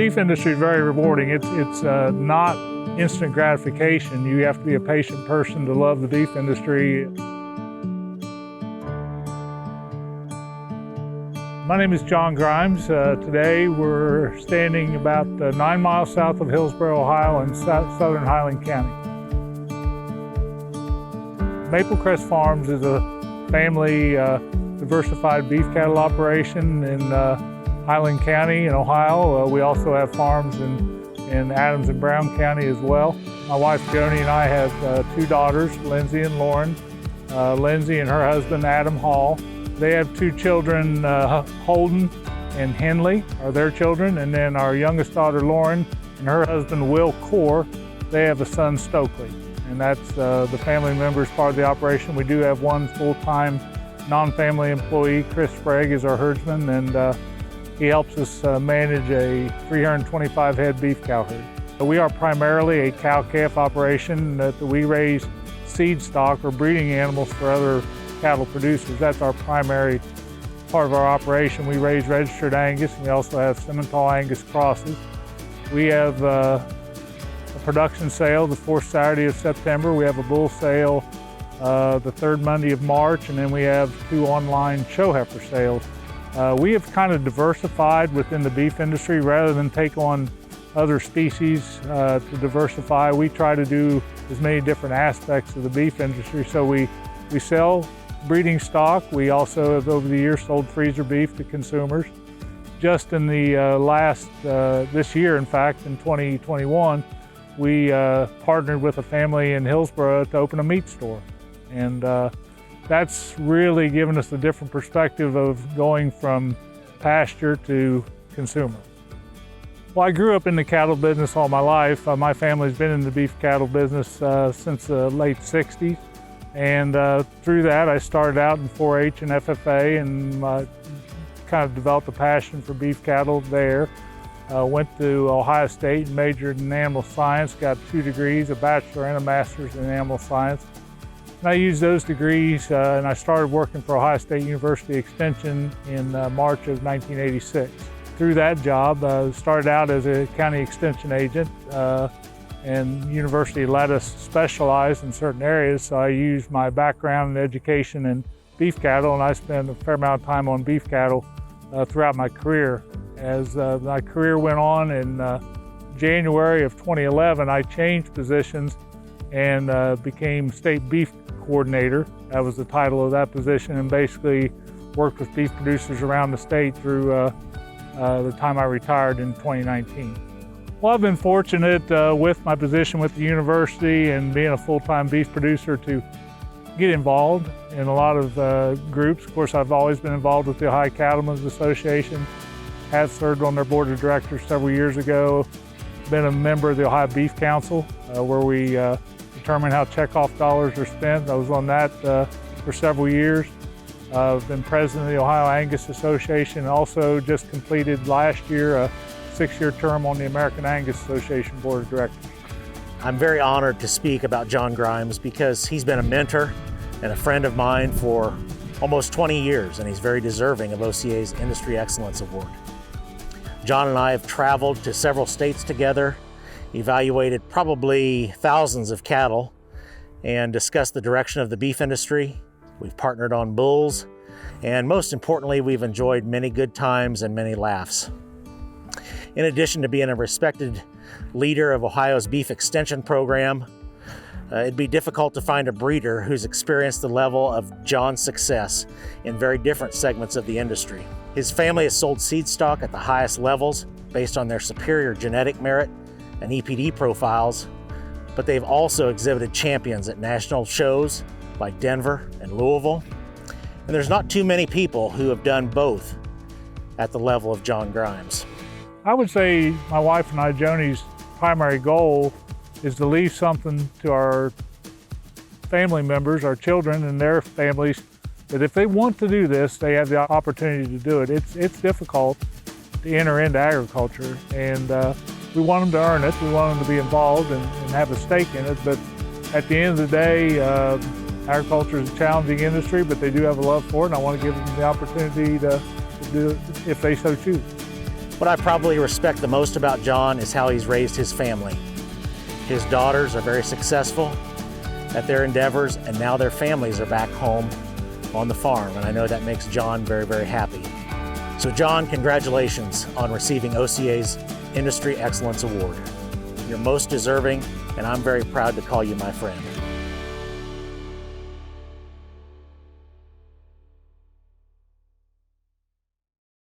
beef industry is very rewarding. It's not instant gratification. You have to be a patient person to love the beef industry. My name is John Grimes. Today we're standing about 9 miles south of Hillsboro, Ohio in southern Highland County. Maple Crest Farms is a family diversified beef cattle operation in Highland County in Ohio. We also have farms in Adams and Brown County as well. My wife Joni and I have 2 daughters, Lindsay and Lauren. Lindsay and her husband Adam Hall. They have 2 children, Holden and Henley are their children, and then our youngest daughter Lauren and her husband Will Core, they have a son Stokely. And that's the family members part of the operation. We do have 1 full-time non-family employee. Chris Sprague is our herdsman, and he helps us manage a 325 head beef cow herd. We are primarily a cow-calf operation that we raise seed stock or breeding animals for other cattle producers. That's our primary part of our operation. We raise registered Angus, and we also have Simmental Angus crosses. We have a production sale the 4th Saturday of September. We have a bull sale the 3rd Monday of March, and then we have 2 online show heifer sales. We have kind of diversified within the beef industry rather than take on other species to diversify. We try to do as many different aspects of the beef industry. So we sell breeding stock. We also have over the years sold freezer beef to consumers. Just in the this year, in fact, in 2021, we partnered with a family in Hillsboro to open a meat store. And that's really given us a different perspective of going from pasture to consumer. Well, I grew up in the cattle business all my life. My family's been in the beef cattle business since the late 60s. And through that, I started out in 4-H and FFA and kind of developed a passion for beef cattle there. Went to Ohio State and majored in animal science, got 2 degrees, a bachelor and a master's in animal science. And I used those degrees and I started working for Ohio State University Extension in March of 1986. Through that job, started out as a county extension agent. And the university let us specialize in certain areas, so I used my background in education in beef cattle, and I spent a fair amount of time on beef cattle throughout my career. As my career went on, in January of 2011, I changed positions and became state beef coordinator. That was the title of that position, and basically worked with beef producers around the state through the time I retired in 2019. Well, I've been fortunate with my position with the university and being a full-time beef producer to get involved in a lot of groups. Of course, I've always been involved with the Ohio Cattlemen's Association, have served on their board of directors several years ago, been a member of the Ohio Beef Council, where we determine how checkoff dollars are spent. I was on that for several years. I've been president of the Ohio Angus Association, and also just completed last year a 6-year term on the American Angus Association Board of Directors. I'm very honored to speak about John Grimes because he's been a mentor and a friend of mine for almost 20 years, and he's very deserving of OCA's Industry Excellence Award. John and I have traveled to several states together, evaluated probably thousands of cattle, and discussed the direction of the beef industry. We've partnered on bulls, and most importantly, we've enjoyed many good times and many laughs. In addition to being a respected leader of Ohio's beef extension program, it'd be difficult to find a breeder who's experienced the level of John's success in very different segments of the industry. His family has sold seed stock at the highest levels based on their superior genetic merit and EPD profiles, but they've also exhibited champions at national shows like Denver and Louisville. And there's not too many people who have done both at the level of John Grimes. I would say my wife and I, Joni's primary goal is to leave something to our family members, our children and their families, that if they want to do this, they have the opportunity to do it. It's difficult to enter into agriculture, and we want them to earn it. We want them to be involved and have a stake in it, but at the end of the day, agriculture is a challenging industry, but they do have a love for it, and I want to give them the opportunity to do it if they so choose. What I probably respect the most about John is how he's raised his family. His daughters are very successful at their endeavors, and now their families are back home on the farm, and I know that makes John very, very happy. So John, congratulations on receiving OCA's Industry Excellence Award. You're most deserving, and I'm very proud to call you my friend.